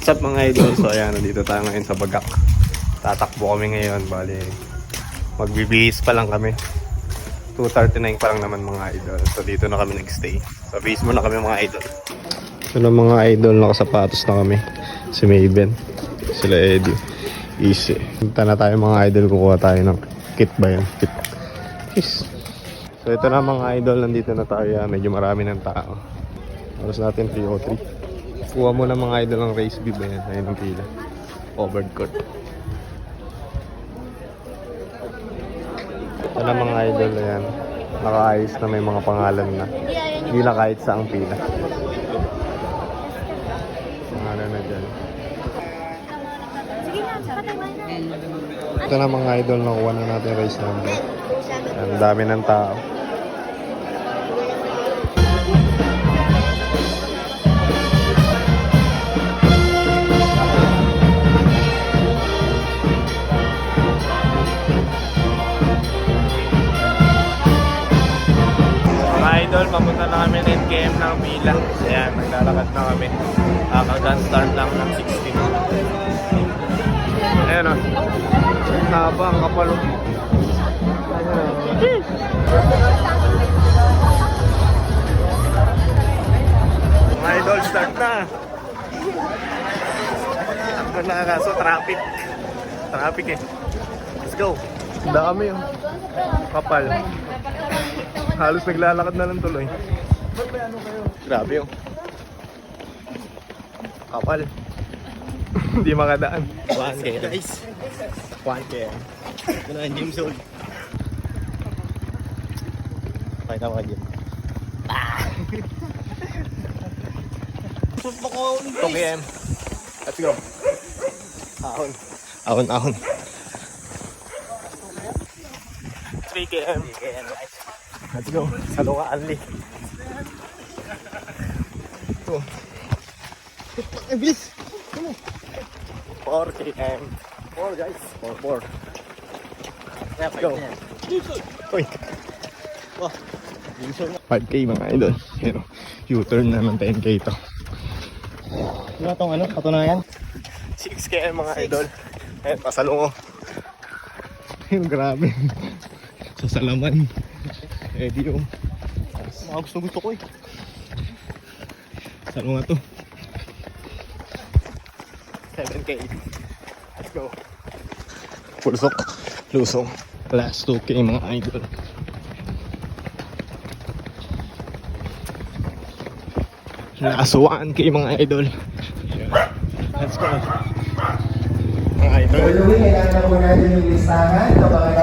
What's up mga idol? So ayan, nandito tayo ngayon sa Bagak. Tatakbo kami ngayon, bali magbibihis pa lang kami. 2:39 pa lang naman mga idol. So dito na kami nagstay. So bihis muna kami mga idol. So na mga idol, nakasapatos na kami. Si Maven, sila Eddie, Easy. Punta na tayo mga idol, kukuha tayo ng kit ba yun? Kit. Yes. So ito na mga idol, nandito na tayo. Medyo marami ng tao. Oras natin 3:03. Kuha mo na mga idol ng race bib. Ayan, ayun ang pila. Covered court. Ito na mga idol. Ayan. Nakaayos na, may mga pangalan na. Hindi na kahit saang pila. Pangalan na dyan. Ito na mga idol. Nakuha na natin race number. Ang dami ng tao. Idol, papunta na kami ng NKM ng pila. Ayan, naglalakad na kami. Countdown start lang ng 16. Ayan o. Haba, ang kapal. Mga idol, start na. Ang nakakaso, traffic. Traffic eh. Let's go. Ang dami yung kapal. Halos naglalakad na lang tuloy. Grabe yung kapal. Hindi makadaan. 1K guys. 1K. Ito na ang gym zone. Pakita mo ka gym. 2km. Let's go. Ahon. Ahon, ahon. 3km. 3km guys. Let's go. Sa Luka Anli. Ito. Ay, bilis. 4 km. 4 guys. 4. Let's go. Uy. 5K mga idol. U-turn na ng 10K ito. Ano itong ano? Katunayan? 6 km mga idol. Eh, pasalungo. Yung grabe. Sa Salaman. Eddie yung mga gusto ko eh. Saan nga to? 7K. Let's go. Pulsok. Lusong. Last 2K mga idol. Last 1K mga idol. Let's go. Mga idol. Kailangan na po natin yung listahan. Kapag